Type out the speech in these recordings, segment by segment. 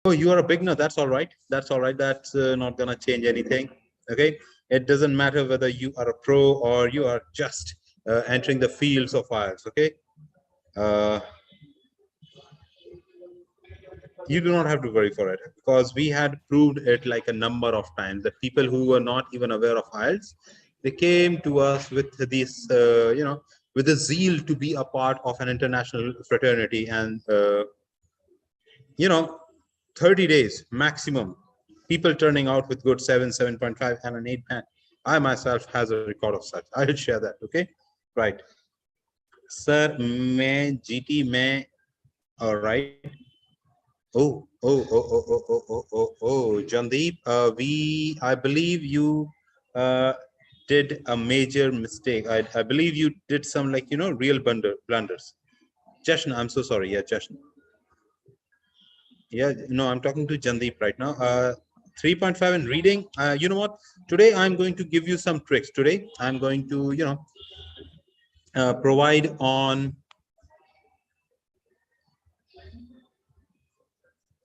Oh, you are a beginner. That's all right. That's all right. That's not gonna change anything. Okay. It doesn't matter whether you are a pro or you are just entering the fields of IELTS. Okay. Uh, you do not have to worry for it, because we had proved it like a number of times that people who were not even aware of IELTS, they came to us with this, with a zeal to be a part of an international fraternity, and 30 days maximum, people turning out with good 7, 7.5, and an 8 band. I myself has a record of such. I will share that. Okay, right. Sir, मैं GT में, all right. Oh, Jandeep, I believe you did a major mistake. I believe you did some, like, real blunders. Jashna, I'm so sorry. Yeah, Jashna. Yeah, no, I'm talking to Jandeep right now. 3.5 in reading. You know what? Today I'm going to give you some tricks. Today I'm going to, provide on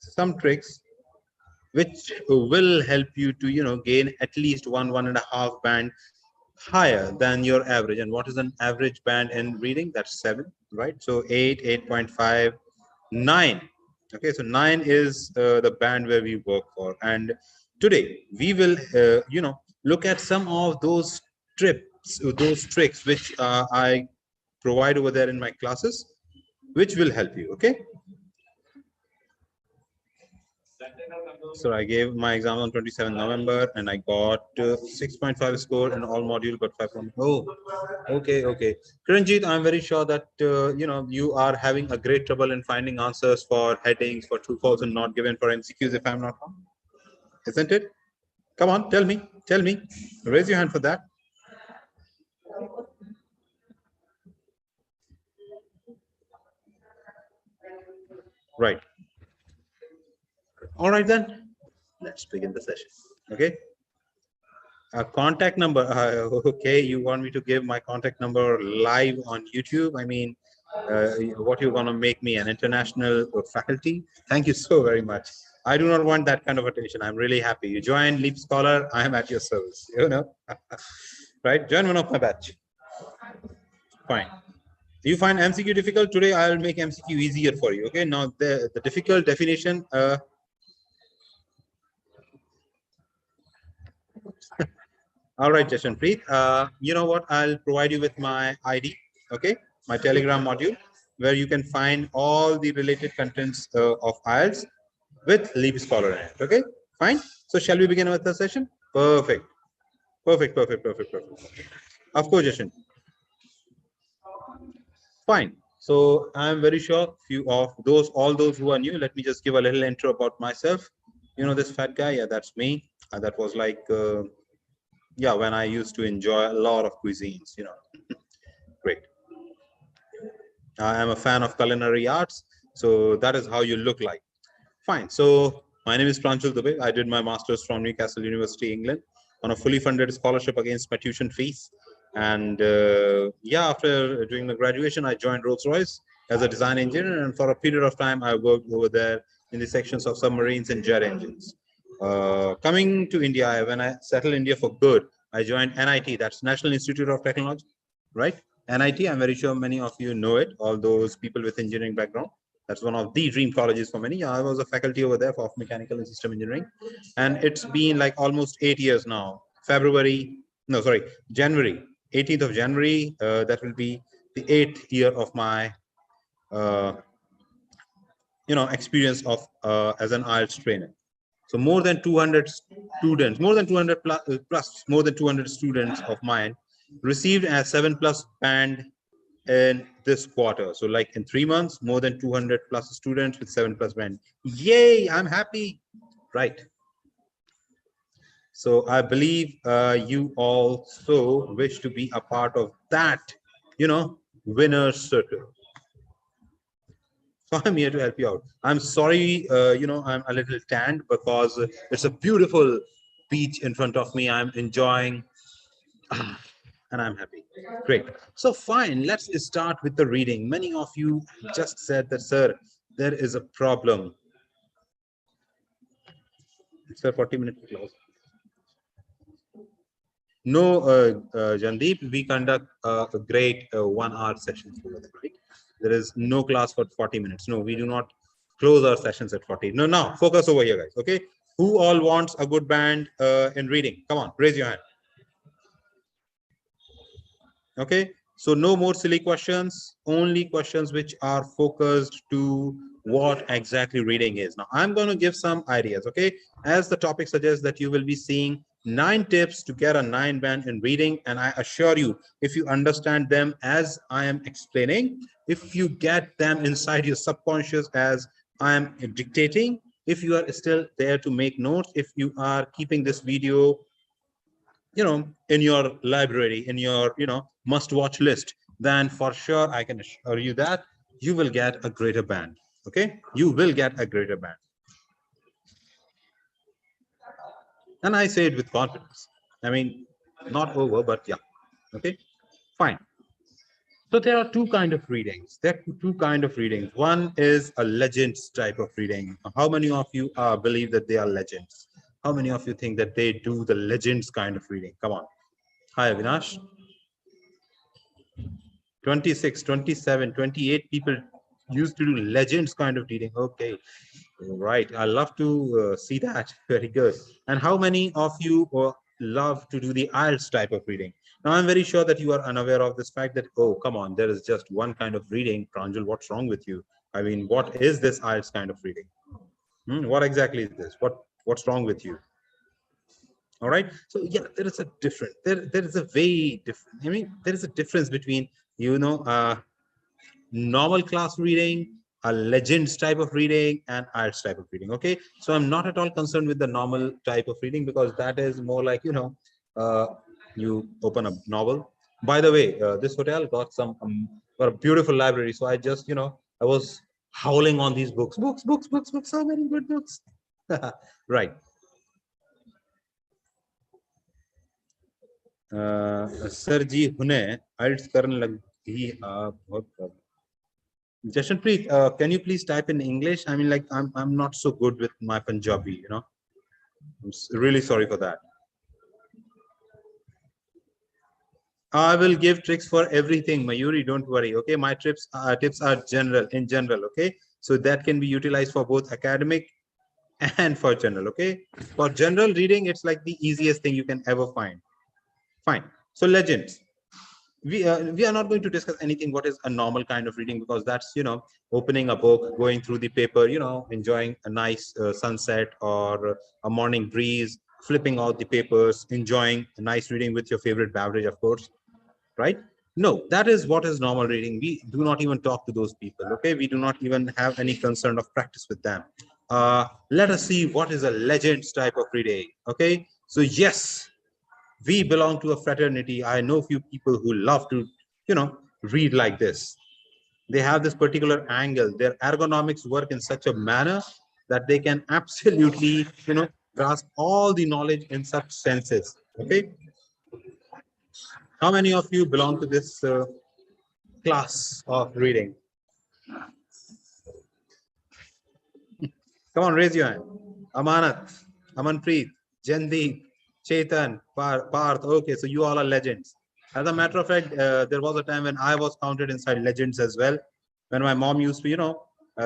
some tricks which will help you to, gain at least 1.5 band higher than your average. And what is an average band in reading? That's 7, right? So 8, 8.5, 9. Okay, so 9 is the band where we work for. And today we will look at some of those tricks which I provide over there in my classes, which will help you. Okay, so I gave my exam on 27 November and I got 6.5 score in all module, but 5. Oh, okay. Pranjul, I'm very sure that you are having a great trouble in finding answers for headings, for true false and not given, for MCQs, if I'm not wrong, isn't it? Come on, tell me, raise your hand for that. Right. All right, then let's begin the session. Okay. Contact number. Okay, you want me to give my contact number live on YouTube? I mean, what, you're going to make me an international faculty? Thank you so very much. I do not want that kind of attention. I'm really happy. You join LeapScholar, I am at your service. Right? Join one of my batch. Fine. You find MCQ difficult? Today I'll make MCQ easier for you. Okay. Now the difficult definition. All right, Jashanpreet. You know what? I'll provide you with my ID. Okay, my Telegram module, where you can find all the related contents of IELTS with LeapScholar in it. Okay, fine. So shall we begin with the session? Perfect. Of course, Jashan. Fine. So I'm very sure few of all those who are new, let me just give a little intro about myself. You know this fat guy? Yeah, that's me. That was like, yeah, when I used to enjoy a lot of cuisines, Great. I am a fan of culinary arts. So that is how you look like. Fine. So my name is Pranjul Dubey. I did my master's from Newcastle University, England, on a fully funded scholarship against my tuition fees. And yeah, after doing my graduation, I joined Rolls-Royce as a design engineer. And for a period of time, I worked over there in the sections of submarines and jet engines. Coming to India, when I settled India for good, I joined NIT, that's National Institute of Technology, right? NIT, I'm very sure many of you know it, all those people with engineering background. That's one of the dream colleges for many. I was a faculty over there for mechanical and system engineering. And it's been like almost 8 years now. January, 18th of January, that will be the 8th year of my, experience of as an IELTS trainer. So more than 200 students, more than 200 students of mine received a 7+ band in this quarter. So like in 3 months, more than 200+ students with 7+ band. Yay, I'm happy. Right. So I believe you also wish to be a part of that, winner's circle. So I'm here to help you out. I'm sorry, I'm a little tanned because it's a beautiful beach in front of me. I'm enjoying and I'm happy. Great. So fine, let's start with the reading. Many of you just said that, sir, there is a problem. It's a 40-minute class. No, Jandeep, we conduct a great 1 hour sessions over there, right? There is no class for 40 minutes. No, we do not close our sessions at 40. No, now focus over here, guys. Okay. Who all wants a good band in reading? Come on, raise your hand. Okay. So no more silly questions, only questions which are focused to what exactly reading is. Now I'm going to give some ideas. Okay. As the topic suggests that you will be seeing 9 tips to get a 9 band in reading. And I assure you, if you understand them as I am explaining, if you get them inside your subconscious as I am dictating, if you are still there to make notes, if you are keeping this video in your library, in your must watch list, then for sure I can assure you that you will get a greater band. Okay, you will get a greater band, and I say it with confidence. I mean, not over, but yeah. Okay, fine. So there are two kind of readings. There are two kind of readings. One is a legends type of reading. How many of you believe that they are legends? How many of you think that they do the legends kind of reading? Come on. Hi, Avinash. 26, 27, 28 people used to do legends kind of reading. Okay, right. I love to see that. Very good. And how many of you love to do the IELTS type of reading? Now, I'm very sure that you are unaware of this fact that, oh, come on, there is just one kind of reading. Pranjul, what's wrong with you? I mean, what is this IELTS kind of reading? What exactly is this? What's wrong with you? All right. So yeah, there is a difference. There is a way different. I mean, there is a difference between normal class reading, a legends type of reading, and IELTS type of reading. Okay, so I'm not at all concerned with the normal type of reading because that is more like you open a novel. By the way, this hotel got a beautiful library, so I just I was howling on these books, so many good books. Right. Sir ji हुने IELTS करने लगी बहुत. Jashanpreet, can you please type in English? I mean, like, I'm not so good with my Punjabi, I'm really sorry for that. I will give tricks for everything, Mayuri, don't worry. Okay, my tips are in general. Okay, so that can be utilized for both academic and for general. Okay, for general reading, it's like the easiest thing you can ever find. Fine. So legends. We are not going to discuss anything what is a normal kind of reading, because that's opening a book, going through the paper, enjoying a nice sunset or a morning breeze, flipping out the papers, enjoying a nice reading with your favorite beverage, of course, right? No, that is what is normal reading. We do not even talk to those people. Okay, we do not even have any concern of practice with them. Let us see what is a legends type of reading. Okay, so yes, we belong to a fraternity. I know few people who love to read like this. They have this particular angle. Their ergonomics work in such a manner that they can absolutely grasp all the knowledge in such senses. Okay, how many of you belong to this class of reading? Come on, raise your hand. Amanat, Amanpreet, Jandeep, Chetan, Parth. Okay, so you all are legends. As a matter of fact, there was a time when I was counted inside legends as well. When my mom used to,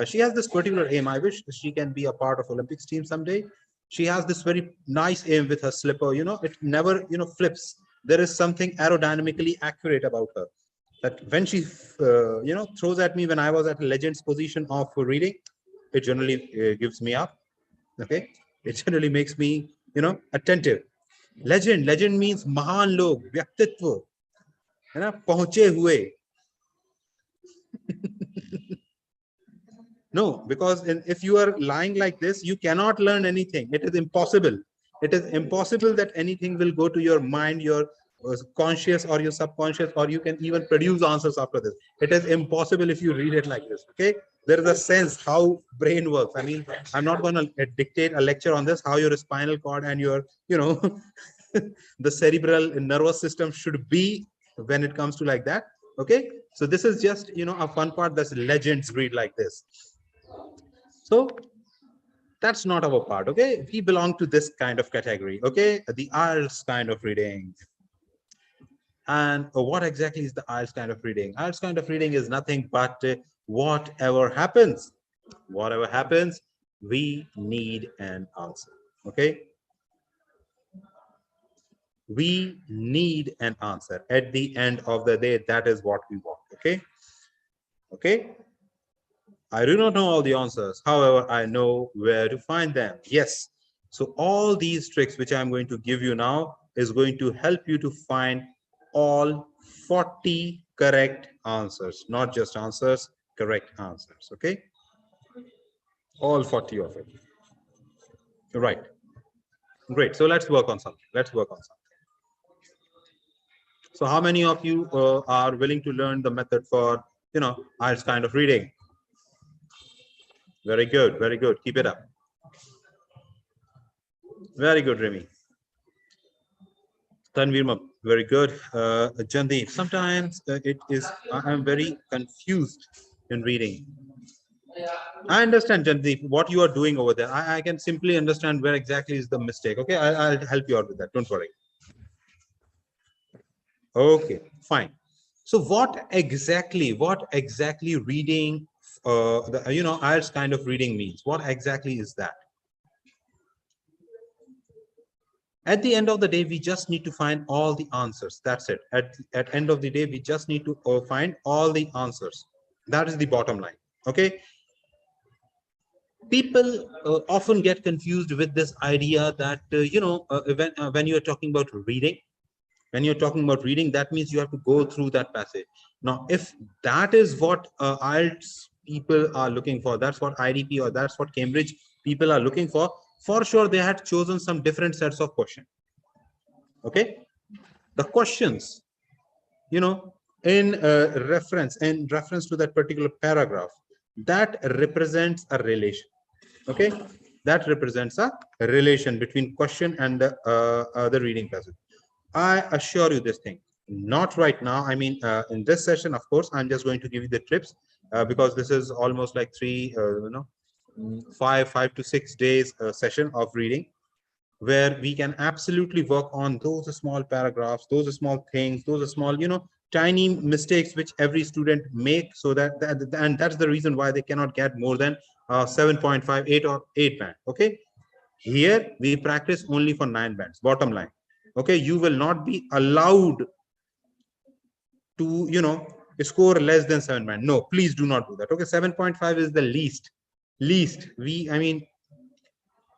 she has this particular aim. I wish she can be a part of Olympics team someday. She has this very nice aim with her slipper. It never, flips. There is something aerodynamically accurate about her. That when she, throws at me when I was at a legends position of reading, it generally gives me up. Okay, it generally makes me attentive. Legend means mahan log, vyaktitva, है ना, पहुंचे हुए. No, because if you are lying like this, you cannot learn anything. It is impossible. It is impossible that anything will go to your mind, your conscious or your subconscious, or you can even produce answers after this. It is impossible if you read it like this. Okay, there is a sense how brain works. I mean, I'm not going to dictate a lecture on this, how your spinal cord and your the cerebral nervous system should be when it comes to like that. Okay, so this is just a fun part. That's legends read like this. So That's not our part. Okay, we belong to this kind of category. Okay, the IELTS kind of reading. And what exactly is the IELTS kind of reading? IELTS kind of reading is nothing but whatever happens, we need an answer. Okay, we need an answer at the end of the day. That is what we want. Okay, okay. I do not know all the answers. However, I know where to find them. Yes. So all these tricks which I'm going to give you now is going to help you to find all 40 correct answers, not just answers, correct answers. Okay. All 40 of it. Right. Great. So let's work on something. Let's work on something. So how many of you are willing to learn the method for, IELTS kind of reading? Very good. Very good. Keep it up. Very good, Remy. Tanveer, very good. Jandeep, sometimes I'm very confused in reading. I understand, Jandeep, what you are doing over there. I can simply understand where exactly is the mistake. Okay, I'll help you out with that. Don't worry. Okay, fine. So what exactly reading, IELTS kind of reading means? What exactly is that? At the end of the day, we just need to find all the answers. That's it. At end of the day, we just need to find all the answers. That is the bottom line. Okay. People often get confused with this idea that, when you are talking about reading, that means you have to go through that passage. Now, if that is what IELTS people are looking for, that's what IDP or that's what Cambridge people are looking for sure they had chosen some different sets of questions. Okay, the questions, in reference to that particular paragraph, that represents a relation. Okay, that represents a relation between question and the reading passage. I assure you this thing, not right now. I mean, in this session, of course, I'm just going to give you the tips because this is almost like 5 to 6 days session of reading, where we can absolutely work on those small paragraphs, those small things, those small, tiny mistakes which every student make, so and that's the reason why they cannot get more than 7.5, 8 or 8 band. Okay, here we practice only for 9 bands, bottom line. Okay, you will not be allowed to, score less than 7 band. No, please do not do that. Okay, 7.5 is the least. I mean,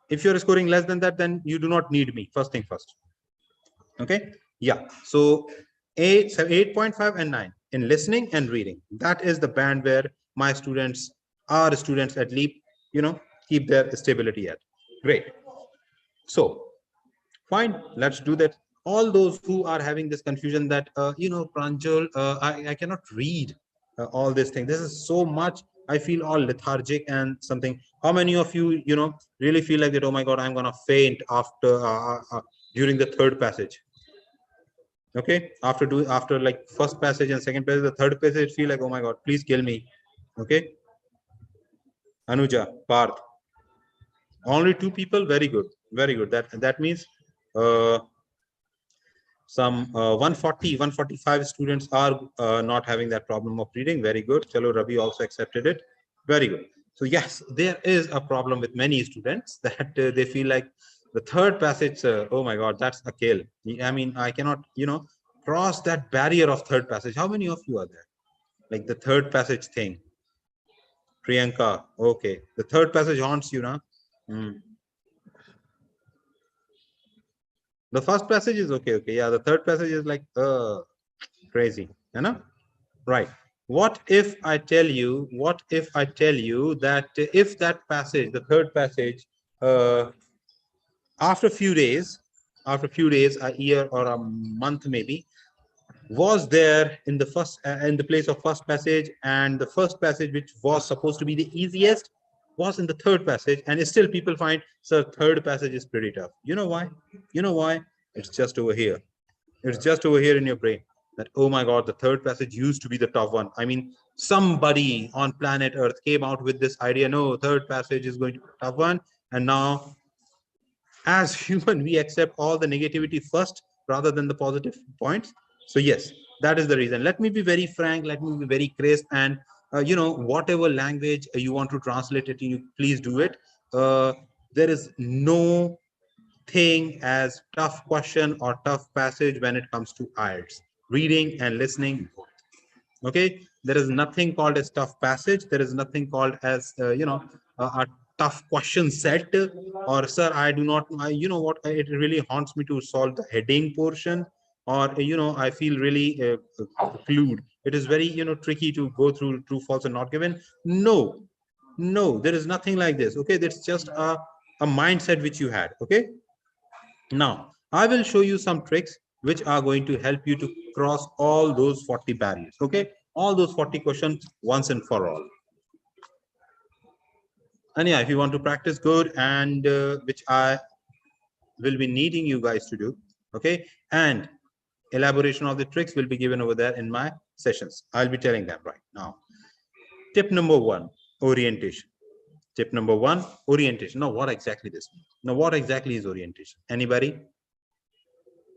if you're scoring less than that, then you do not need me. First thing first. Okay. Yeah. So 8.5 and 9 in listening and reading. That is the band where my students, our students at Leap, keep their stability at. Great. So fine, let's do that. All those who are having this confusion that, Pranjul, I cannot read all this thing. This is so much. I feel all lethargic and something. How many of you, really feel like that? Oh my God, I'm gonna faint after during the third passage. Okay, after like first passage and second passage, the third passage, feel like, oh my God, please kill me. Okay, Anuja, Parth, only 2 people. Very good, very good. That means some 145 students are not having that problem of reading. Very good. Chalo, Ravi also accepted it. Very good. So yes, there is a problem with many students that they feel like the third passage, oh my God, that's a kill. I mean, I cannot, cross that barrier of third passage. How many of you are there? Like the third passage thing. Priyanka, okay. The third passage haunts you, now. The first passage is okay. Yeah, the third passage is like crazy, right? What if I tell you that if that passage, the third passage, after a few days, a year or a month maybe, was there in the in the place of first passage, and the first passage, which was supposed to be the easiest, was in the third passage, and still people find, sir, third passage is pretty tough. You know why? It's just over here. It's just over here in your brain that, oh my God, the third passage used to be the tough one. I mean, somebody on planet Earth came out with this idea. No, third passage is going to be a tough one. And now, as human, we accept all the negativity first rather than the positive points. So yes, that is the reason. Let me be very frank, let me be very crisp, and whatever language you want to translate it in, please do it. There is no thing as tough question or tough passage when it comes to IELTS reading and listening. Okay, there is nothing called as tough passage. There is nothing called as a tough question set. Or sir, I do not, you know what, it really haunts me to solve the heading portion, or I feel really clued. It is very tricky to go through true, false, and not given. No, no, there is nothing like this. Okay, that's just a mindset which you had. Okay, now, I will show you some tricks which are going to help you to cross all those 40 barriers, okay? All those 40 questions once and for all. And yeah, if you want to practice good, and which I will be needing you guys to do, okay? And elaboration of the tricks will be given over there in my sessions. I'll be telling them right now. Tip number 1, orientation. Tip number 1, orientation. Now, what exactly this means? Now, what exactly is orientation? Anybody?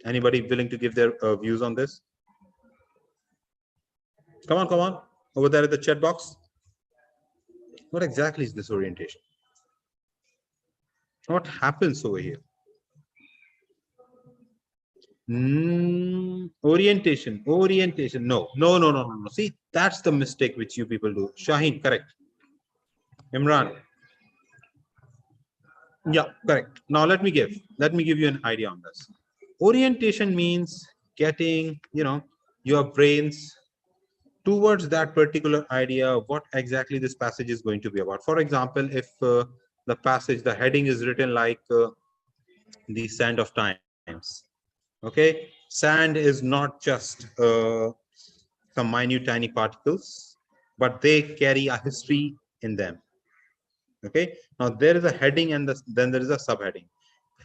Anybody willing to give their views on this? Come on, over there at the chat box. What exactly is this orientation? What happens over here? Orientation. No. See, that's the mistake which you people do. Shaheen, correct. Imran. Yeah, correct. Now let me give you an idea on this. Orientation means getting, your brains towards that particular idea, what exactly this passage is going to be about. For example, if the passage, the heading is written like the sand of times. Okay, sand is not just some minute tiny particles, but they carry a history in them. Okay, now there is a heading, and then there is a subheading.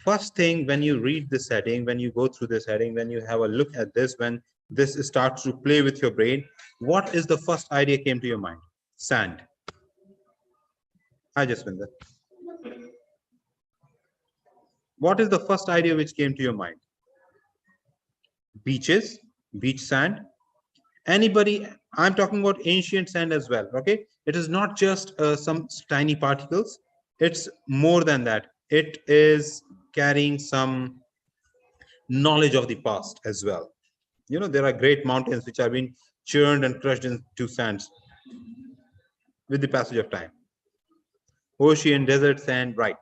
First thing, when you read this heading, when you go through this heading, when you have a look at this, when this starts to play with your brain, what is the first idea came to your mind? Sand. I just went there. What is the first idea which came to your mind? Beaches, beach sand. Anybody? I'm talking about ancient sand as well. Okay, it is not just some tiny particles. It's more than that. It is carrying some knowledge of the past as well. There are great mountains which have been churned and crushed into sands with the passage of time. Ocean, desert, sand, right.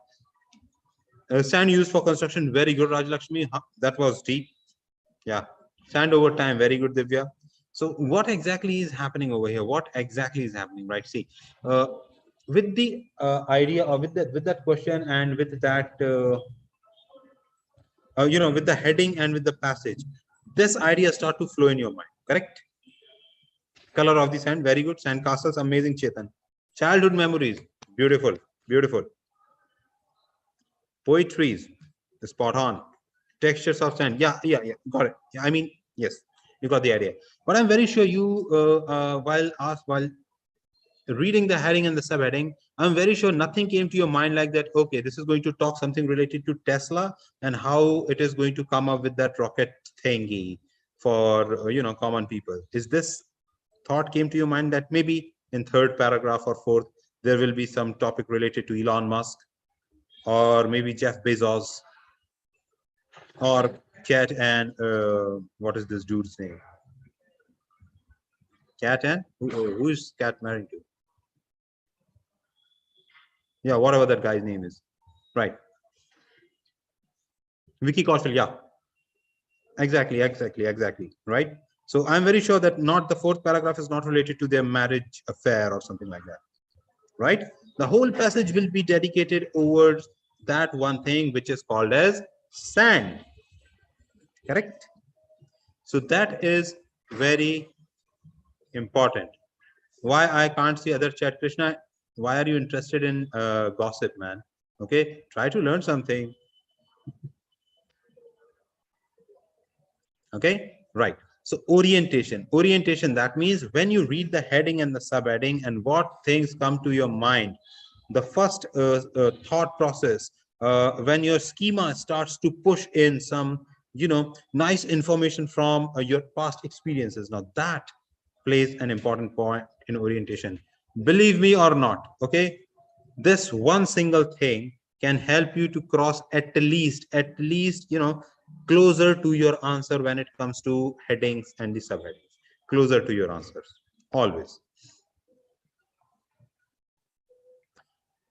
Sand used for construction, very good, Raj Lakshmi. That was deep. Yeah, sand over time, very good, Divya. So what exactly is happening over here? What exactly is happening, right? See, with the idea, or with that question, and with that, with the heading and with the passage, this idea start to flow in your mind, correct? Color of the sand, very good. Sand castles, amazing, Chetan. Childhood memories, beautiful, beautiful. Poetries, spot on. Textures of sand, yeah, got it. Yeah, I mean, yes, you got the idea. But I'm very sure you, while reading the heading and the subheading, I'm very sure nothing came to your mind like that. Okay, this is going to talk something related to Tesla and how it is going to come up with that rocket thingy for common people. Is this thought came to your mind that maybe in third paragraph or fourth there will be some topic related to Elon Musk, or maybe Jeff Bezos, or Cat and what is this dude's name? Cat and who is Cat married to? Yeah, whatever that guy's name is, right? Vicky Kaushal, yeah, exactly, right? So I'm very sure that not the fourth paragraph is not related to their marriage affair or something like that, right? The whole passage will be dedicated towards that one thing which is called as sand, correct? So that is very important. Why I can't see other chat? Krishna, why are you interested in gossip, man? Okay, try to learn something. Okay, right. So orientation, that means when you read the heading and the subheading and what things come to your mind, the first thought process, when your schema starts to push in some, nice information from your past experiences. Now that plays an important point in orientation. Believe me or not, okay? This one single thing can help you to cross at least, closer to your answer when it comes to headings and the subheadings, closer to your answers, always.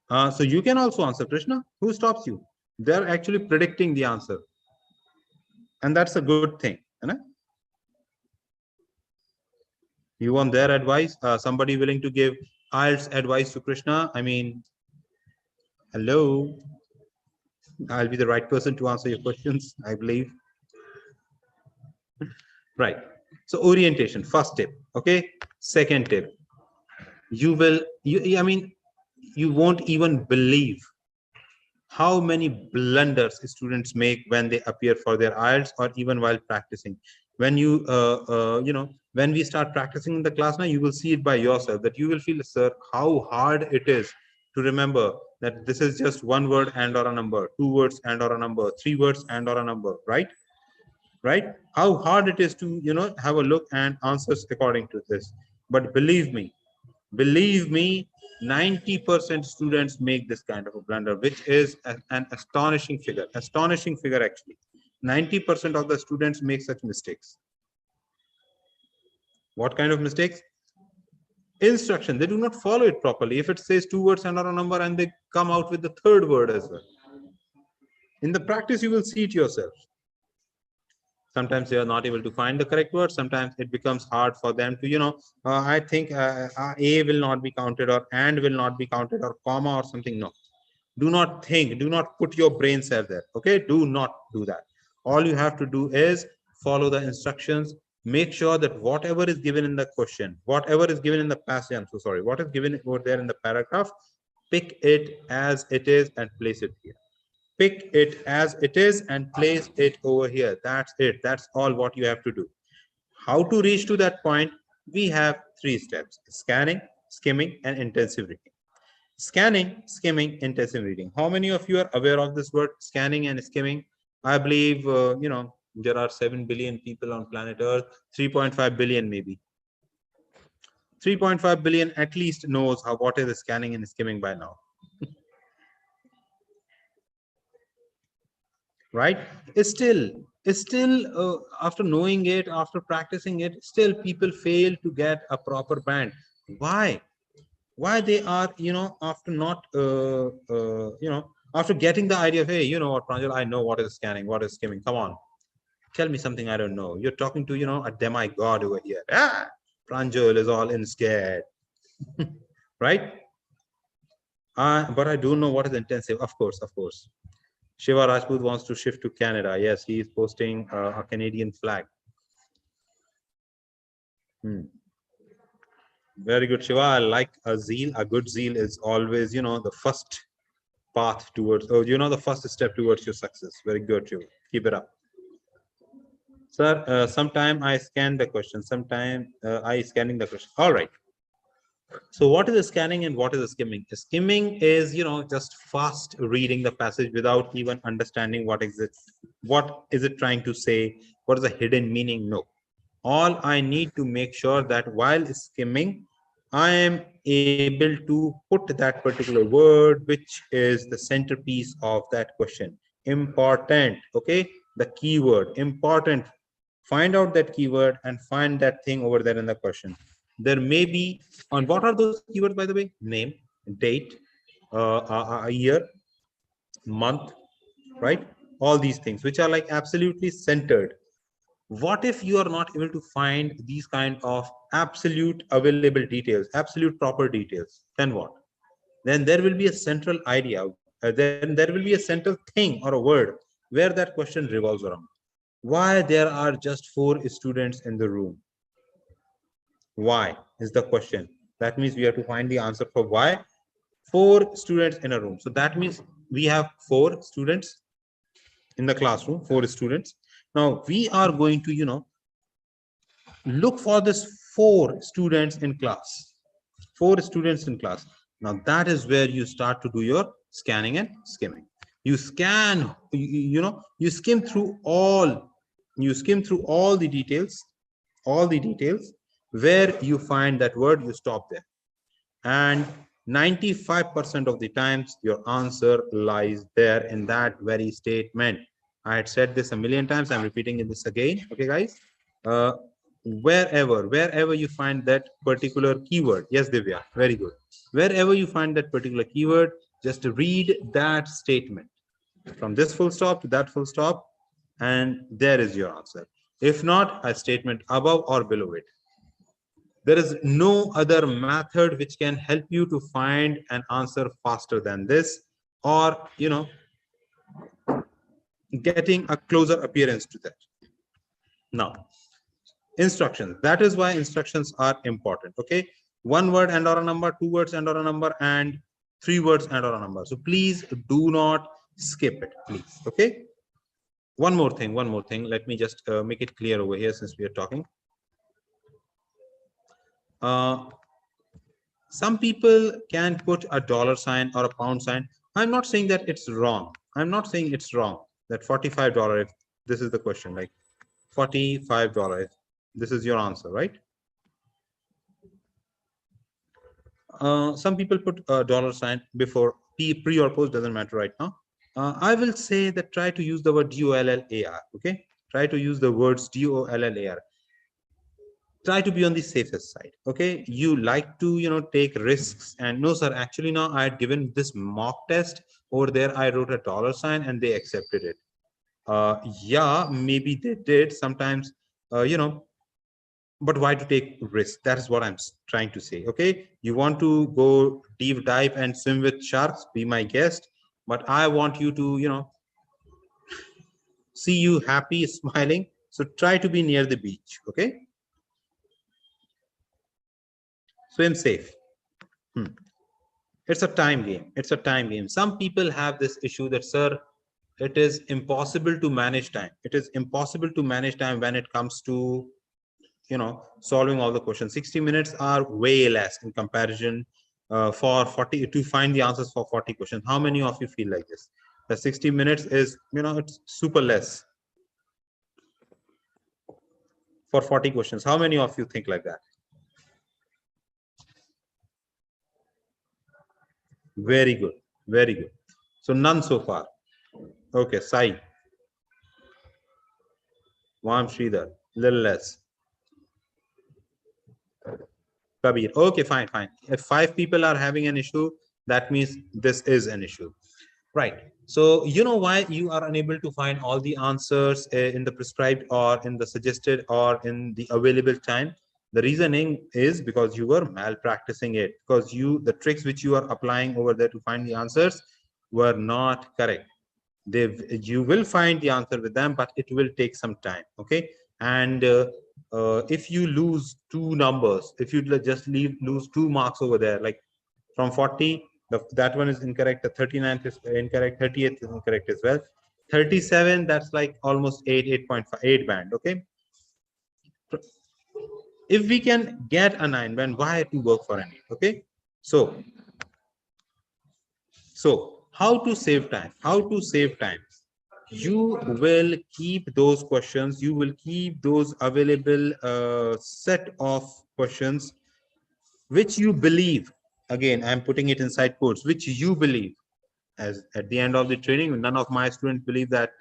So you can also answer, Krishna. Who stops you? They're actually predicting the answer. And that's a good thing. You know? You want their advice? Somebody willing to give IELTS advice to Krishna? I mean, hello. I'll be the right person to answer your questions, I believe. Right. So orientation, first tip. Okay. Second tip. I mean, you won't even believe how many blunders students make when they appear for their IELTS or even while practicing. When when we start practicing in the class now, you will see it by yourself that you will feel, sir, how hard it is to remember that this is just one word and or a number, two words and or a number, three words and or a number, right? Right? How hard it is to, have a look and answers according to this. But believe me, 90% students make this kind of a blunder, which is an astonishing figure actually. 90% of the students make such mistakes. What kind of mistakes? Instruction, they do not follow it properly. If it says two words and or a number and they come out with the third word as well. In the practice, you will see it yourself. Sometimes they are not able to find the correct word. Sometimes it becomes hard for them to, I think a will not be counted, or and will not be counted, or comma or something. No, do not think, do not put your brain cell there. Okay, do not do that. All you have to do is follow the instructions. Make sure that whatever is given in the question, whatever is given in the passage, I'm so sorry, what is given over there in the paragraph, pick it as it is and place it here. Pick it as it is and place it over here. That's it. That's all what you have to do. How to reach to that point? We have 3 steps: scanning, skimming, and intensive reading. Scanning, skimming, intensive reading. How many of you are aware of this word, scanning and skimming? I believe, there are 7 billion people on planet Earth, 3.5 billion maybe. 3.5 billion at least knows what is scanning and skimming by now. Right? Still after knowing it, after practicing it, still people fail to get a proper band. Why they are, after not after getting the idea of, hey, you know what, Pranjul, I know what is scanning, what is skimming, come on, tell me something I don't know. You're talking to, a demigod over here. Pranjul is all in scared. Right? But I don't know what is intensive. Of course. Shiva Rajput wants to shift to Canada. Yes, he is posting a Canadian flag. Very good, Shiva. I like a zeal. A good zeal is always, the first path towards, the first step towards your success. Very good, Shiva. Keep it up. Sir, sometime I scan the question. Sometime I scanning the question. All right. So what is scanning and what is skimming? Skimming is, just fast reading the passage without even understanding what is it trying to say, what is the hidden meaning. No, all I need to make sure that while skimming, I am able to put that particular word, which is the centerpiece of that question. Important, okay? The keyword, important. Find out that keyword and find that thing over there in the question. There may be, on what are those keywords, by the way? Name, date, a year, month, right? All these things, which are like absolutely centered. What if you are not able to find these kind of absolute available details, absolute proper details? Then what? Then there will be a central idea. Then there will be a central thing or a word where that question revolves around. Why there are just 4 students in the room? Why is the question. That means we have to find the answer for why 4 students in a room. So that means we have 4 students in the classroom, 4 students. Now we are going to, look for this 4 students in class. 4 students in class. Now that is where you start to do your scanning and skimming. You scan, you skim through all, the details, where you find that word, you stop there. And 95% of the times your answer lies there in that very statement. I had said this a million times, I'm repeating this again. Okay, guys. Wherever you find that particular keyword, yes, Divya, very good. Wherever you find that particular keyword, just read that statement from this full stop to that full stop, and there is your answer. If not, a statement above or below it. There is no other method which can help you to find an answer faster than this, or getting a closer appearance to that. Now, instructions. That is why instructions are important. Okay, 1 word and or a number, 2 words and or a number, and 3 words and or a number. So please do not skip it, please. Okay. One more thing. Let me just make it clear over here since we are talking. Some people can put a $sign or a pound sign. I'm not saying that it's wrong. I'm not saying it's wrong that $45, if this is the question, like $45, this is your answer, right? Some people put a $sign before pre or post, doesn't matter right now. I will say that try to use the word DOLLAR. Okay, try to use the words DOLLAR. Try to be on the safest side. Okay, you like to take risks, and no sir, actually now I had given this mock test over there, I wrote a $sign and they accepted it. Yeah, maybe they did sometimes, but why to take risk? That is what I'm trying to say. Okay, you want to go deep dive and swim with sharks, be my guest, but I want you to see you happy, smiling. So try to be near the beach. Okay, swim safe. It's a time game. It's a time game. Some people have this issue that, sir, it is impossible to manage time. It is impossible to manage time when it comes to solving all the questions. 60 minutes are way less in comparison for 40 to find the answers for 40 questions. How many of you feel like this? The 60 minutes is it's super less for 40 questions. How many of you think like that? Very good, very good. So none so far. Okay, Sai, Vam Sridhar, little less. Kabir. Okay, fine. If 5 people are having an issue, that means this is an issue, right? So you know why you are unable to find all the answers in the prescribed or in the suggested or in the available time? The reasoning is because you were malpracticing it, because the tricks which you are applying over there to find the answers were not correct. You will find the answer with them, but it will take some time. Okay, and if you lose 2 numbers, if you just lose 2 marks over there, like from 40, that one is incorrect, the 39th is incorrect, 38th is incorrect as well, 37, that's like almost 8.8 band. Okay, if we can get a 9 band, why to work for an 8? Okay, so how to save time? You will keep those questions, you will keep those available set of questions which you believe, again I'm putting it inside quotes, which you believe. As at the end of the training, none of my students believe that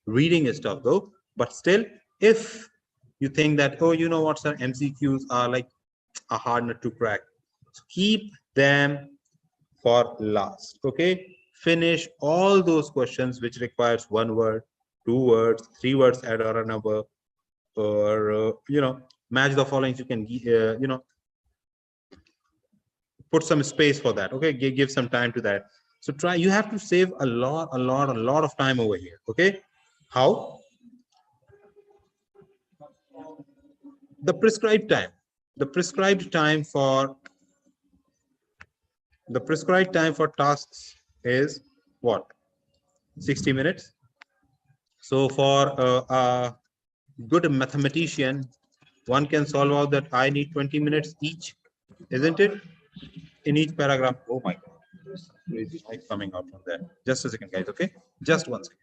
reading is tough though, but still, if you think that, oh, you know what, sir, MCQs are like a hard nut to crack, so keep them for last. Okay, finish all those questions which requires 1 word, 2 words, 3 words, add or a number, or match the following. You can put some space for that. Okay, give some time to that. So you have to save a lot of time over here. Okay, how? The prescribed time for tasks is what? 60 minutes. So for a good mathematician, one can solve out that I need 20 minutes each, isn't it? in each paragraph. Oh my God, there's crazy light coming out from there. Just a second, guys. Okay, just 1 second.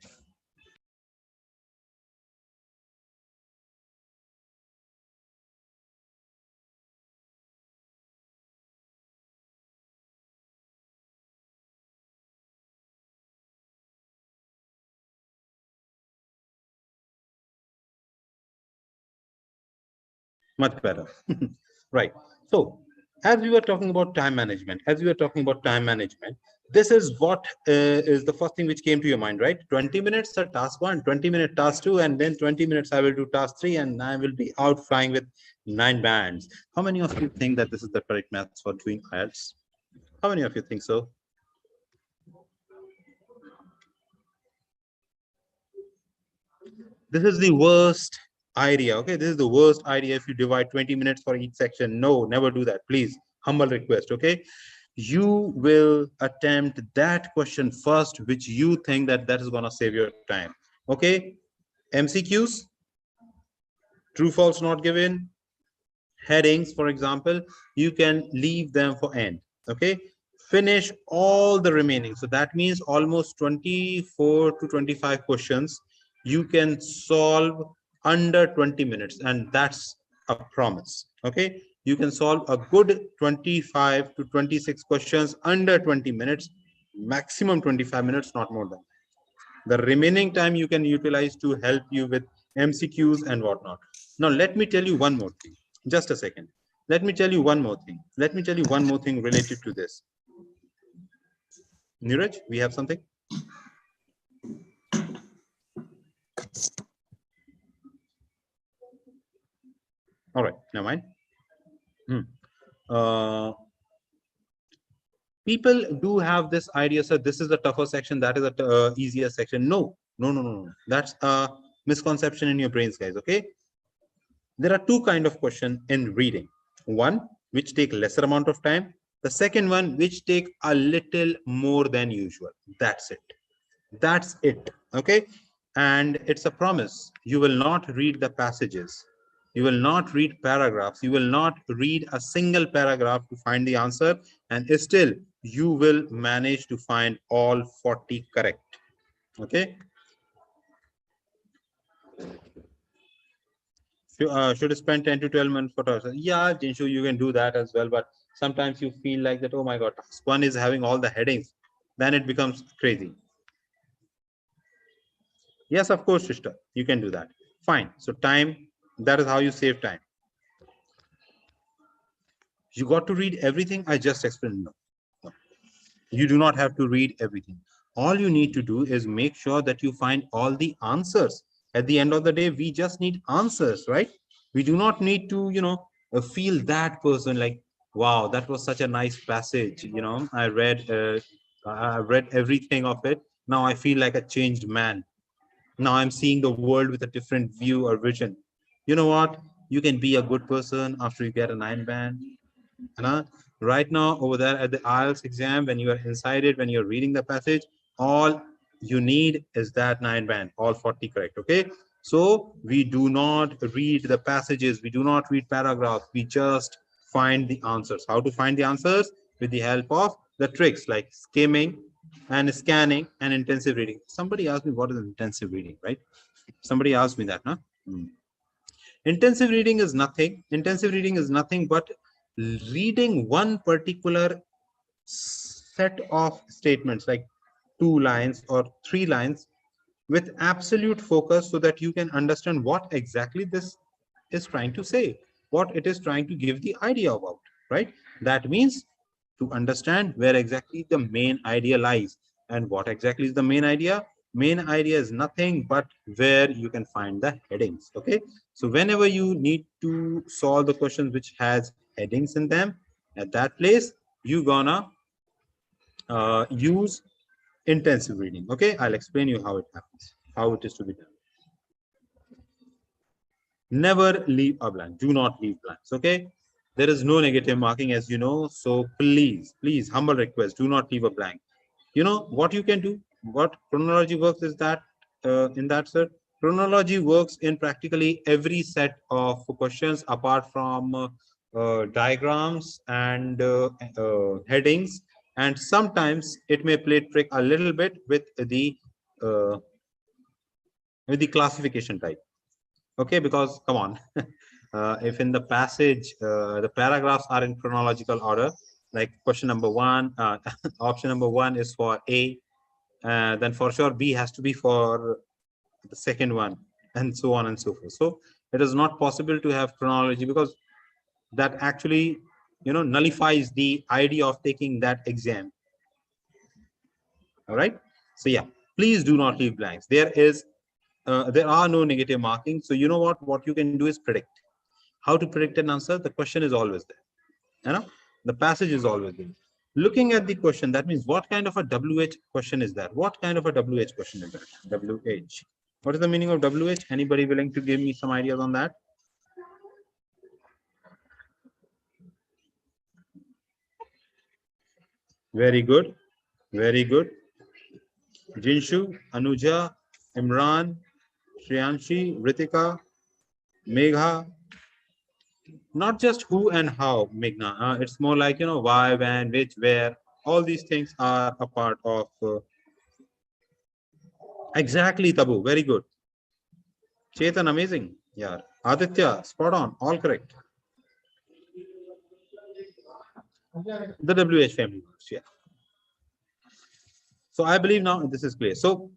Much better. Right. So, as we were talking about time management, this is what is the first thing which came to your mind, right? 20 minutes are task one, 20-minute task two, and then 20 minutes I will do task three, and I will be out flying with 9 bands. How many of you think that this is the correct maths for doing IELTS? How many of you think so? This is the worst idea. Okay, this is the worst idea. If you divide 20 minutes for each section, no, never do that, please. Humble request. Okay, you will attempt that question first which you think that is going to save your time. Okay, MCQs, true false not given, headings, for example, you can leave them for end. Okay, finish all the remaining. So that means almost 24 to 25 questions you can solve under 20 minutes, and that's a promise. Okay, you can solve a good 25 to 26 questions under 20 minutes, maximum 25 minutes, not more than. The remaining time you can utilize to help you with MCQs and whatnot. Now let me tell you one more thing. Just a second. Let me tell you one more thing. Related to this. Neeraj, we have something? All right, never mind. People do have this idea, so this is the tougher section, that is the easier section. No. That's a misconception in your brains, guys. Okay, there are two kind of questions in reading. One which take lesser amount of time, the second one which take a little more than usual. That's it. Okay, and it's a promise. You will not read the passages, you will not read paragraphs, you will not read a single paragraph to find the answer, and still you will manage to find all 40 correct. Okay, should spend 10 to 12 months for task. Yeah, Jinshu, you can do that as well, but sometimes you feel like that, oh my God, task one is having all the headings, then it becomes crazy. Yes, of course, sister, you can do that. Fine. So time, that is how you save time. You got to read everything I just explained. No. You do not have to read everything. All you need to do is make sure that you find all the answers. At the end of the day, we just need answers, right? We do not need to, feel that person like, wow, that was such a nice passage. I read everything of it. Now I feel like a changed man. Now I'm seeing the world with a different view or vision. You know what? You can be a good person after you get a 9 band. Right now over there at the IELTS exam, when you are inside it, when you're reading the passage, all you need is that 9 band, all 40 correct. Okay, so we do not read the passages, we do not read paragraphs, we just find the answers. How to find the answers? With the help of the tricks like skimming and scanning and intensive reading. Somebody asked me what is intensive reading, right? Somebody asked me that, huh? Intensive reading is nothing but reading one particular set of statements, like 2 lines or 3 lines, with absolute focus, so that you can understand what exactly this is trying to say, what it is trying to give the idea about, right? That means to understand where exactly the main idea lies. And what exactly is the main idea? Main idea is nothing but where you can find the headings. Okay, so whenever you need to solve the questions which has headings in them, at that place you gonna use intensive reading. Okay, I'll explain you how it happens, how it is to be done. Never leave a blank. Do not leave blanks. Okay, there is no negative marking, as you know, so please, humble request, do not leave a blank. You know what you can do, what chronology works is that in that, sir, chronology works in practically every set of questions apart from diagrams and headings, and sometimes it may play trick a little bit uh, with the classification type. Okay, because come on, if in the passage the paragraphs are in chronological order, like question number one, option number one is for A, then for sure B has to be for the second one, and so on and so forth. So it is not possible to have chronology, because that actually, nullifies the idea of taking that exam. All right. So yeah, please do not leave blanks. There are no negative markings. So you know what you can do is predict. How to predict an answer? The question is always there. The passage is always there. Looking at the question, that means what kind of a WH question is that? What kind of a WH question is that? WH. What is the meaning of WH? Anybody willing to give me some ideas on that? Very good. Very good. Jinshu, Anuja, Imran, Shriyanshi, Ritika, Megha. Not just who and how, Meghna. It's more like, why, when, which, where. All these things are a part of. Exactly, Tabu. Very good. Chetan, amazing. Yeah. Aditya, spot on. All correct. The WH family words. Yeah. So I believe now this is clear. So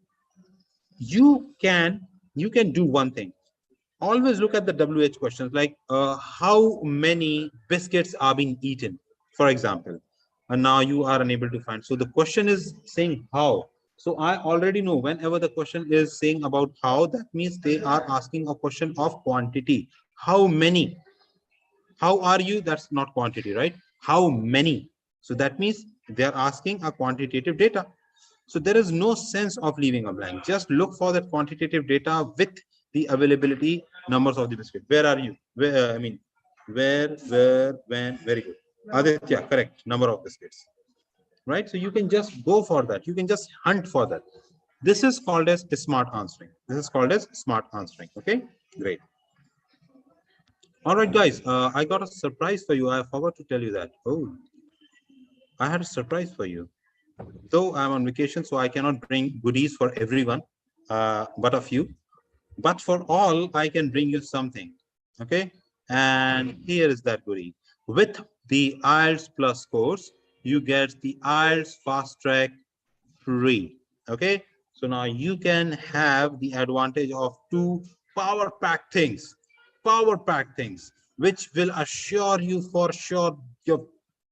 you can do one thing. Always look at the WH questions, like how many biscuits are being eaten, for example, and now you are unable to find. So the question is saying how. So I already know whenever the question is saying about how, that means they are asking a question of quantity. How many? How are you? That's not quantity, right? How many? So that means they are asking a quantitative data. So there is no sense of leaving a blank. Just look for that quantitative data with the availability numbers of the biscuit. Where are you? Where, where, when? Very good. Aditya, correct. Number of biscuits. Right? So you can just go for that. You can just hunt for that. This is called as smart answering. This is called as smart answering. Okay, great. All right, guys. I got a surprise for you. I forgot to tell you that. Oh, I had a surprise for you. Though I'm on vacation, so I cannot bring goodies for everyone, but a few. But for all, I can bring you something. Okay. And here is that goodie. With the IELTS Plus course, you get the IELTS Fast Track free. Okay. So now you can have the advantage of two power pack things, which will assure you for sure your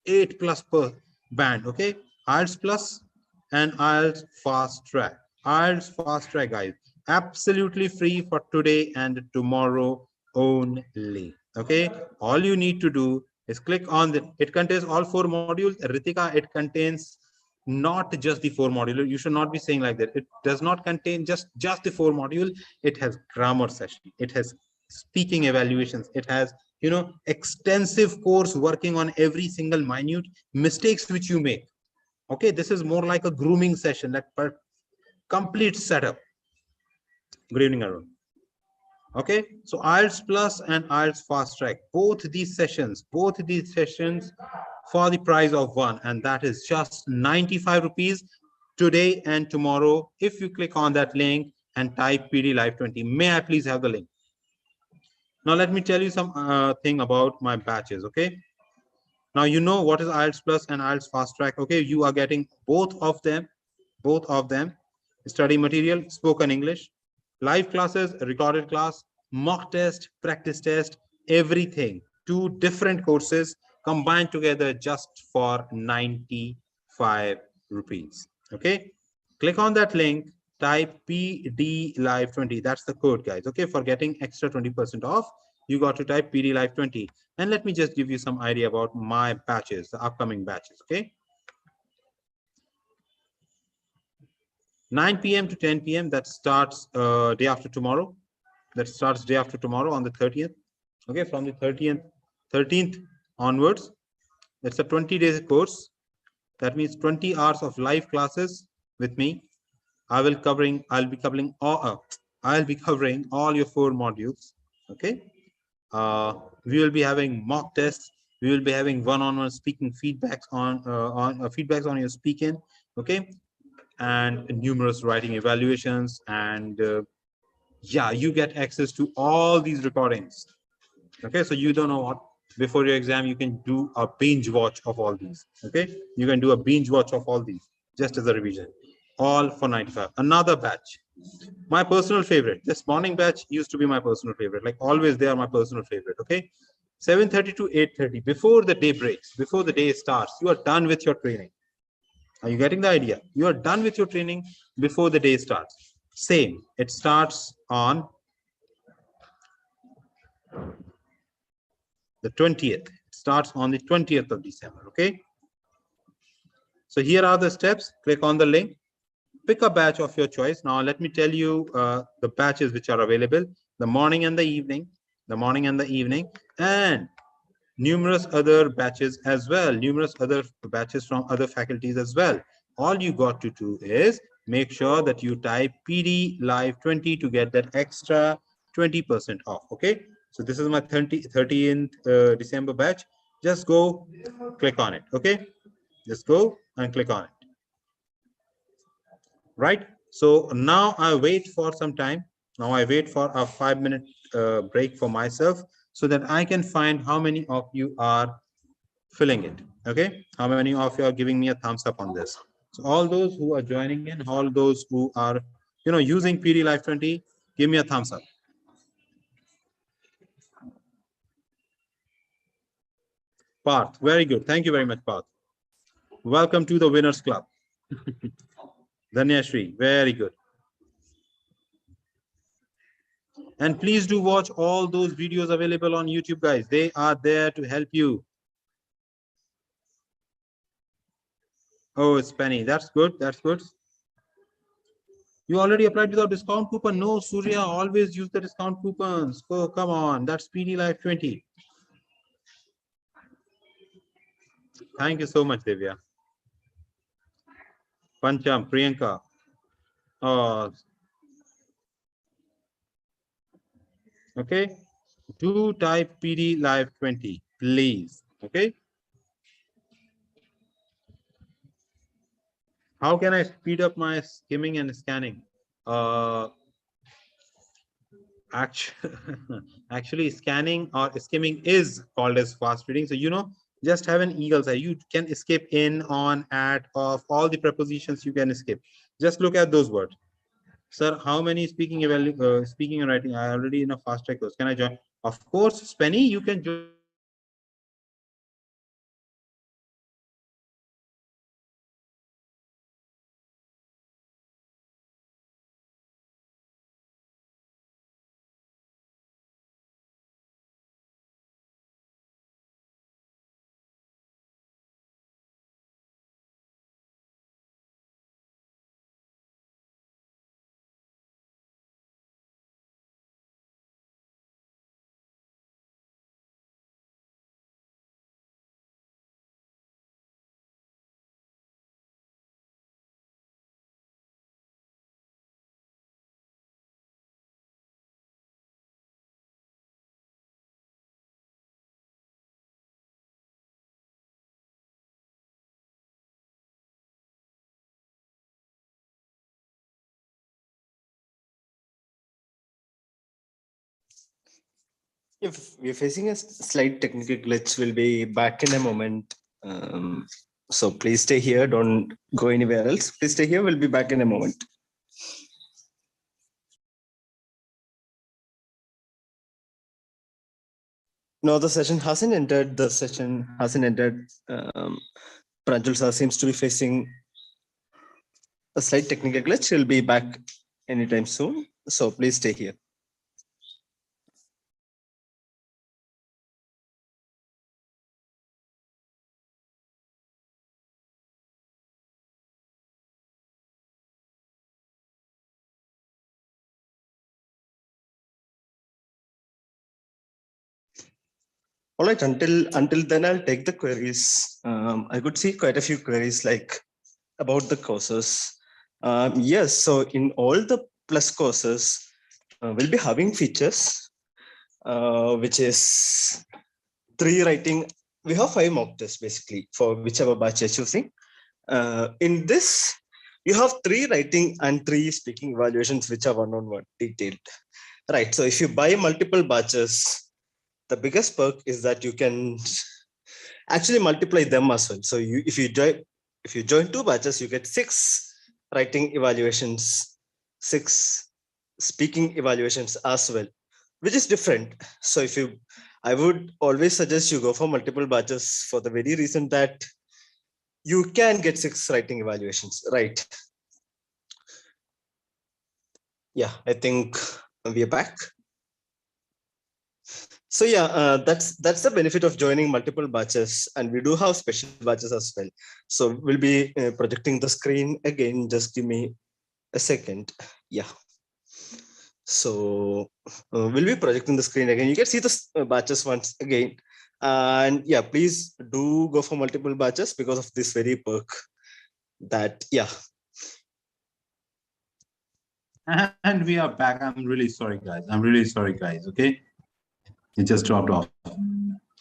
8+ per band. Okay. IELTS Plus and IELTS Fast Track. IELTS Fast Track, guys. Absolutely free for today and tomorrow only. Okay. All you need to do is click on it contains all 4 modules. Ritika, it contains not just the 4 module. You should not be saying like that. It does not contain just the 4 module. It has grammar session. It has speaking evaluations. It has, extensive course working on every single minute mistakes which you make. Okay, this is more like a grooming session, that complete setup. Good evening, Arun. Okay, so IELTS Plus and IELTS Fast Track, both these sessions for the price of one, and that is just 95 rupees today and tomorrow. If you click on that link and type PD Live 20, may I please have the link? Now let me tell you some thing about my batches. Okay, now you know what is IELTS Plus and IELTS Fast Track. Okay, you are getting both of them. Study material, spoken English, live classes, recorded class, mock test, practice test, everything. 2 different courses combined together just for 95 rupees. Okay, click on that link, type PD Live 20. That's the code, guys. Okay, for getting extra 20% off, you got to type PD Live 20. And let me just give you some idea about my batches, the upcoming batches. Okay, 9 p.m. to 10 p.m. that starts day after tomorrow. That starts day after tomorrow on the 30th. Okay, from the 13th onwards. It's a 20-day course. That means 20 hours of live classes with me. I'll be covering all your 4 modules. Okay. We will be having mock tests. We will be having one-on-one speaking feedbacks on feedbacks on your speaking. Okay, and numerous writing evaluations, and yeah, you get access to all these recordings. Okay, so you don't know what, before your exam you can do a binge watch of all these. Okay, you can do a binge watch of all these just as a revision, all for 95. Another batch, my personal favorite, this morning batch used to be my personal favorite, like always they are my personal favorite. Okay, 7:30 to 8:30, before the day breaks, before the day starts, you are done with your training. Are you getting the idea? You are done with your training before the day starts. Same, it starts on the 20th. It starts on the 20th of December. Okay, so here are the steps. Click on the link, pick a batch of your choice. Now let me tell you the batches which are available: the morning and the evening, the morning and the evening, and numerous other batches as well, numerous other batches from other faculties as well. All you got to do is make sure that you type PD Live 20 to get that extra 20% off. Okay, so this is my 30th December batch. Just go click on it. Okay, just go and click on it. Right, so now I wait for some time. Now I wait for a 5-minute break for myself, so that I can find how many of you are filling it. Okay, how many of you are giving me a thumbs up on this? So all those who are joining in, all those who are using PD Live 20, give me a thumbs up. Parth, very good, thank you very much, Parth. Welcome to the winners club. Dhanyashri, very good. And please do watch all those videos available on YouTube, guys. They are there to help you. Oh, it's Penny. That's good. That's good. You already applied without discount coupon? No, Surya, always use the discount coupons. Oh, come on. That's PD Live 20. Thank you so much, Divya. Pancham, Priyanka. Okay. Do type PD Live 20, please. Okay. How can I speed up my skimming and scanning? Actually, actually, scanning or skimming is called as fast reading. So, just have an eagle's eye. You can skip in, on, at, off, all the prepositions you can skip. Just look at those words. Sir, how many speaking and writing? I already in a fast track course. Can I join? Of course, Spenny, you can join. If we're facing a slight technical glitch, we'll be back in a moment. So please stay here. Don't go anywhere else. Please stay here. We'll be back in a moment. No, the session hasn't entered. The session hasn't entered. Pranjul sir seems to be facing a slight technical glitch. He'll be back anytime soon. So please stay here. All right, until then, I'll take the queries. I could see quite a few queries like about the courses. Yes, so in all the plus courses, we'll be having features. which is 3 writing. We have 5 mock tests basically for whichever batch you're choosing. In this, you have 3 writing and 3 speaking evaluations, which are one-on-one detailed. Right. So if you buy multiple batches, the biggest perk is that you can actually multiply them as well. So if you join 2 batches, you get 6 writing evaluations, 6 speaking evaluations as well, which is different. So I would always suggest you go for multiple batches for the very reason that you can get 6 writing evaluations, right? Yeah, I think we are back. So yeah, that's the benefit of joining multiple batches, and we do have special batches as well. So we'll be projecting the screen again. Just give me a second. Yeah. So we'll be projecting the screen again. You can see the batches once again. And yeah, please do go for multiple batches because of this very perk that, yeah. And we are back. I'm really sorry, guys. I'm really sorry, guys. Okay. It just dropped off.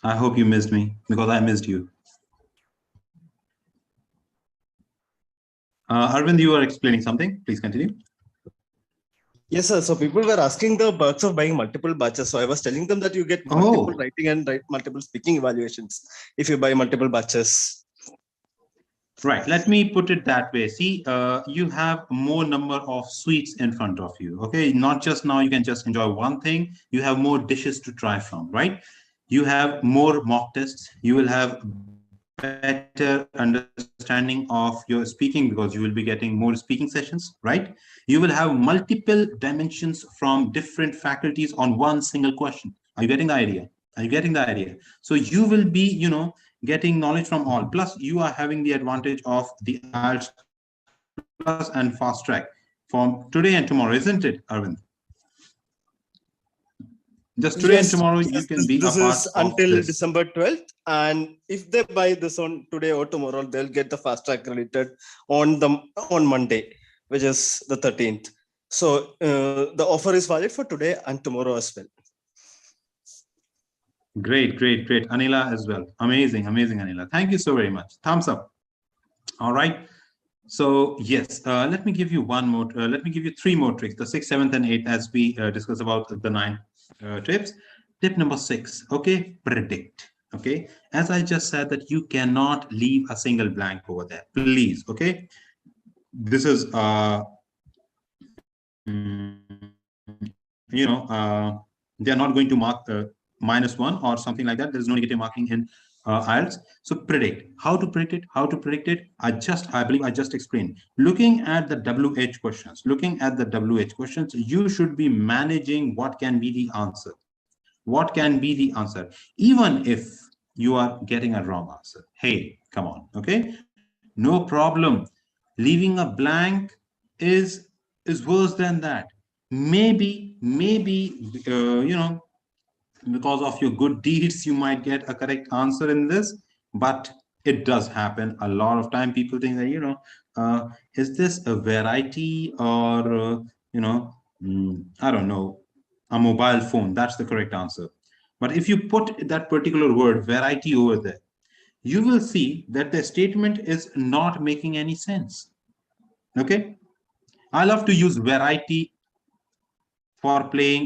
I hope you missed me because I missed you. Arvind, you were explaining something. Please continue. Yes, sir. So people were asking the perks of buying multiple batches. So I was telling them that you get multiple writing and multiple speaking evaluations if you buy multiple batches. Right. Let me put it that way. See, you have more number of sweets in front of you. Okay. Not just now you can just enjoy one thing. You have more dishes to try from, right? You have more mock tests. You will have better understanding of your speaking because you will be getting more speaking sessions, right? You will have multiple dimensions from different faculties on one single question. Are you getting the idea? Are you getting the idea? So you will be, getting knowledge from all. Plus, you are having the advantage of the IELTS Plus and Fast Track from today and tomorrow, isn't it, Arvind? Just today and tomorrow, you can be a part of until this. December 12th. And if they buy this on today or tomorrow, they'll get the Fast Track credited on Monday, which is the 13th. So the offer is valid for today and tomorrow as well. Great, great, great. Anila as well. Amazing, amazing, Anila. Thank you so very much. Thumbs up. All right. So yes, let me give you one more. Let me give you 3 more tricks. The 6th, 7th, and 8th, as we discussed about the 9 tips. Tip number 6. Okay, predict. Okay, as I just said that you cannot leave a single blank over there. Please. Okay, this is they are not going to mark -1 or something like that. There is no negative marking in IELTS. So predict. How to predict it? How to predict it? I believe I just explained. Looking at the WH questions, you should be managing what can be the answer. What can be the answer? Even if you are getting a wrong answer. Hey, come on. Okay, no problem. Leaving a blank is worse than that. Maybe because of your good deeds, you might get a correct answer in this, but it does happen a lot of time. People think that, is this a variety or, I don't know, a mobile phone? That's the correct answer. But if you put that particular word variety over there, you will see that the statement is not making any sense. Okay. I love to use variety for playing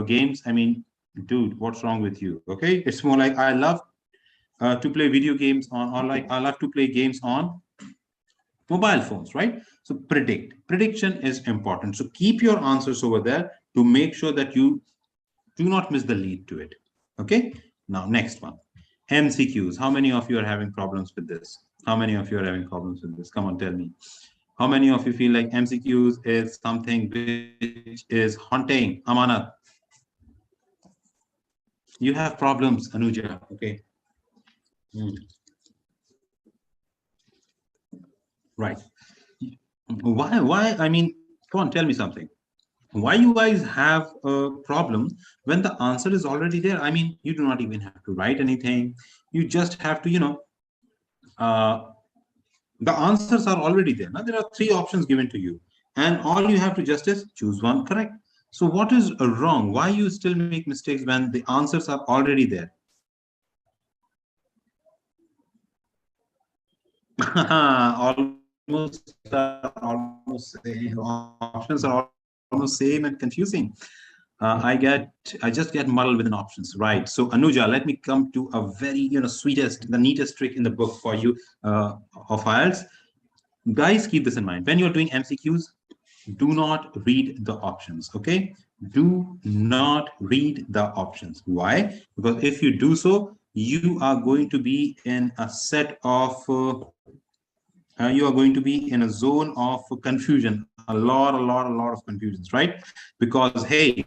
games. I mean, dude, what's wrong with you? Okay, it's more like I love to play video games on, or like I love to play games on mobile phones, right? So prediction is important. So keep your answers over there to make sure that you do not miss the lead to it. Okay, now next one, MCQs. How many of you are having problems with this? How many of you are having problems with this? Come on, tell me. How many of you feel like MCQs is something which is haunting? Amanat, you have problems, Anuja. Okay. Right. Why? I mean, come on, tell me something. Why you guys have a problem when the answer is already there? I mean, you do not even have to write anything. You just have to, the answers are already there. Now, there are 3 options given to you, and all you have to just is choose one correct. So what is wrong? Why you still make mistakes when the answers are already there? Almost same. Options are almost same and confusing. I just get muddled within options, right? So Anuja, let me come to a very sweetest, the neatest trick in the book for you of IELTS. Guys, keep this in mind. When you're doing MCQs, do not read the options. Okay, do not read the options. Why? Because if you do so, you are going to be in a set of you are going to be in a zone of confusion, a lot of confusions, right? Because hey,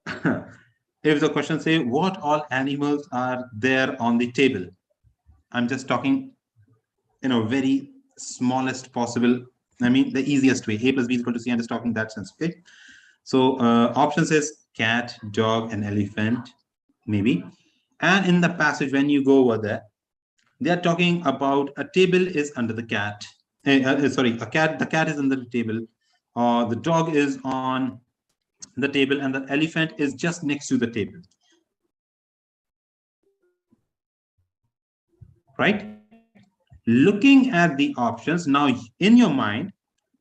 if the question say what all animals are there on the table, I'm just talking very smallest possible, I mean the easiest way, a plus b is equal to c. I'm just talking that sense. Okay, so options is cat, dog, and elephant, maybe. And in the passage, when you go over there, they are talking about a table is under the cat. Sorry, a cat. The cat is under the table. The dog is on the table, and the elephant is just next to the table. Right? Looking at the options now in your mind,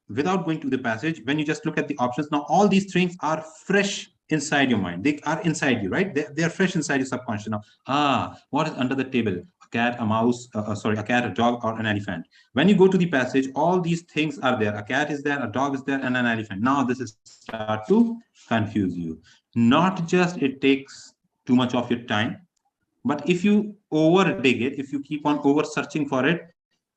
without going to the passage, when you just look at the options, now all these things are fresh inside your mind. They are inside you, right? They are fresh inside your subconscious now. What is under the table? A cat, a mouse, a cat, a dog, or an elephant. When you go to the passage, all these things are there. A cat is there, a dog is there, and an elephant. Now this is start to confuse you. Not just it takes too much of your time, but if you over dig it, if you keep on over searching for it,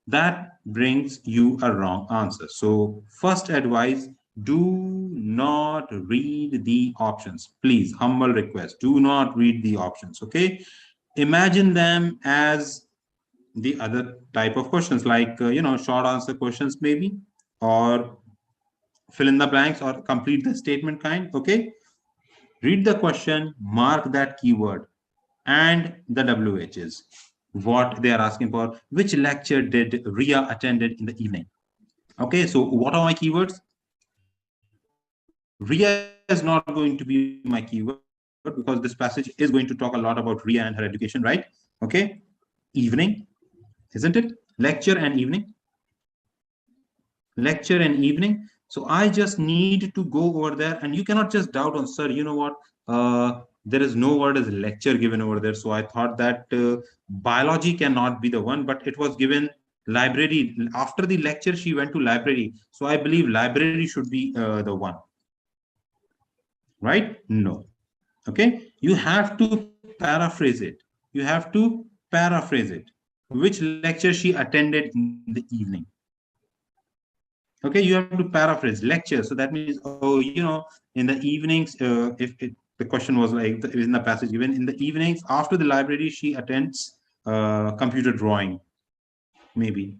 that brings you a wrong answer. So first advice, do not read the options. Please, humble request, do not read the options. Okay, imagine them as the other type of questions, like short answer questions maybe, or fill in the blanks, or complete the statement kind. Okay, read the question, mark that keyword and the WHs, what they are asking for. Which lecture did Ria attended in the evening? Okay, so what are my keywords? Ria is not going to be my keyword, because this passage is going to talk a lot about Ria and her education, right? Okay, evening, isn't it? Lecture and evening. Lecture and evening. So I just need to go over there, and you cannot just doubt on, sir, you know what? There is no word as lecture given over there. So I thought that biology cannot be the one, but it was given library. After the lecture, she went to library. So I believe library should be the one, right? No. Okay. You have to paraphrase it. You have to paraphrase it. Which lecture she attended in the evening? Okay, you have to paraphrase lecture. So that means, in the evenings, the question was like in the passage given, in the evenings after the library, she attends computer drawing, maybe.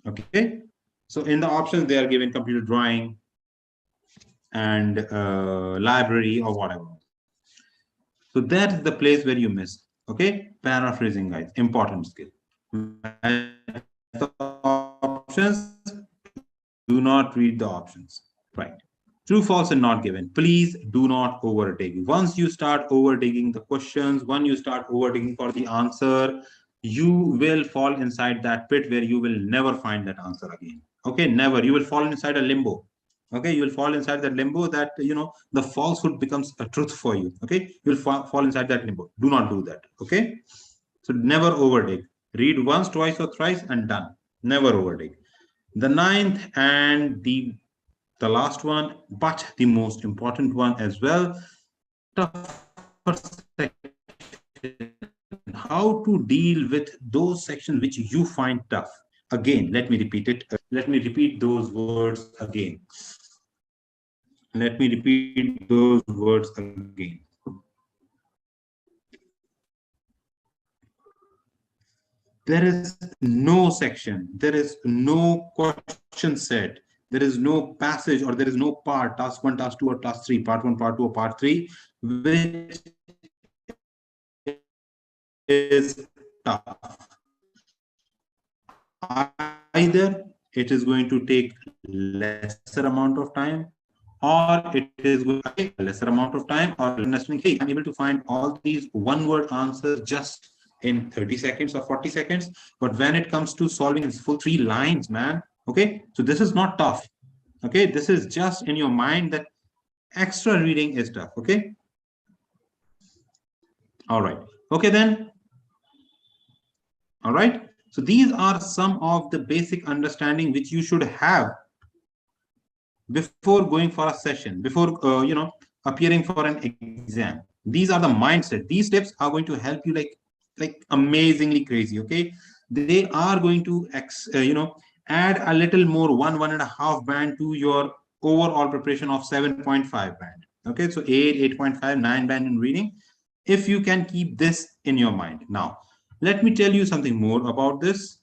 Okay, so in the options, they are given computer drawing and library or whatever. So that is the place where you miss. Okay, paraphrasing, guys, important skill. Options, do not read the options. Right. True, false, and not given. Please do not overdig. Once you start overdigging the questions, when you start overdigging for the answer, you will fall inside that pit where you will never find that answer again. Okay, never. You will fall inside a limbo. Okay, you will fall inside that limbo that the falsehood becomes a truth for you. Okay, you will fall inside that limbo. Do not do that. Okay, so never overdig. Read once, twice, or thrice, and done. Never overdig. The ninth and the last one, but the most important one as well, how to deal with those sections which you find tough. Again, let me repeat it. Let me repeat those words again. Let me repeat those words again. There is no section, there is no question set, there is no passage, or there is no part, task 1, task 2, or task 3, part 1, part 2, or part 3, which is tough. Either it is going to take lesser amount of time, or it is going to take a lesser amount of time, or understanding, hey, I'm able to find all these one-word answers just in 30 seconds or 40 seconds. But when it comes to solving in full 3 lines, man, okay, so this is not tough. Okay, this is just in your mind that extra reading is tough. Okay, all right. Okay, then. All right. So these are some of the basic understanding which you should have before going for a session, before appearing for an exam. These are the mindset. These tips are going to help you like amazingly crazy. Okay, they are going to add a little more, 1.5 band to your overall preparation of 7.5 band. Okay, so 8.5, 9 band in reading, if you can keep this in your mind. Now let me tell you something more about this,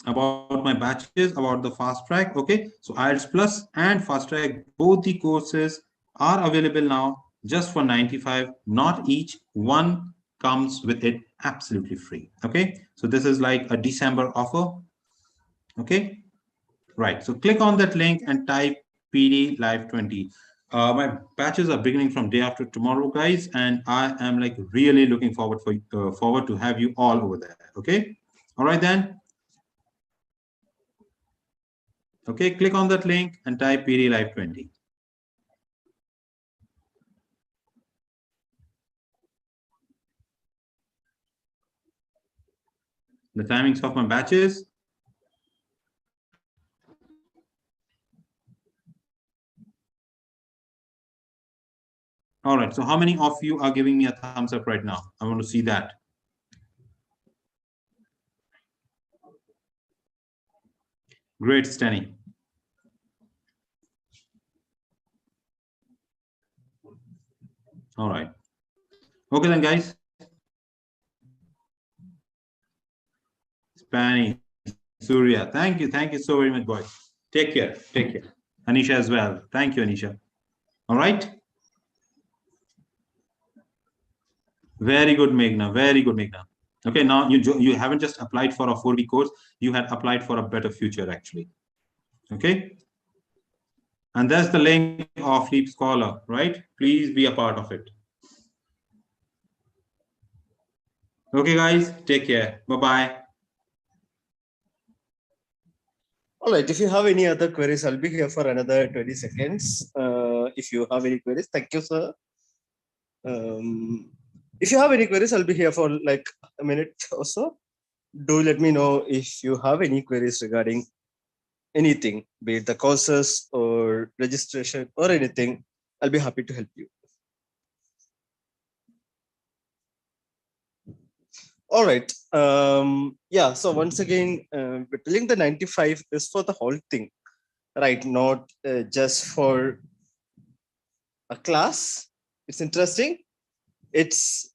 about my batches, about the fast track. Okay, so IELTS Plus and fast track, both the courses are available now just for 95, not each one comes with it absolutely free. Okay, so this is like a December offer. Okay, right, so click on that link and type PD Live 20. My batches are beginning from day after tomorrow, guys, and I am like really looking forward to have you all over there. Okay, all right then. Okay, click on that link and type PD Live 20. The timings of my batches. All right, so how many of you are giving me a thumbs up right now? I want to see that. Great, Stanny. All right. Okay then, guys. Spanny, Surya, thank you so very much, boys. Take care, take care. Anisha as well. Thank you, Anisha. All right. Very good, Meghna. Very good, Meghna. Okay, now you haven't just applied for a 4-week course, you had applied for a better future, actually. Okay. And that's the link of LeapScholar, right? Please be a part of it. Okay, guys, take care. Bye-bye. All right. If you have any other queries, I'll be here for another 20 seconds. If you have any queries, thank you, sir. If you have any queries, I'll be here for like a minute or so. Do let me know if you have any queries regarding anything, be it the courses or registration or anything. I'll be happy to help you. All right. Yeah. So once again, we're telling the 95 is for the whole thing, right? Not just for a class. It's interesting. It's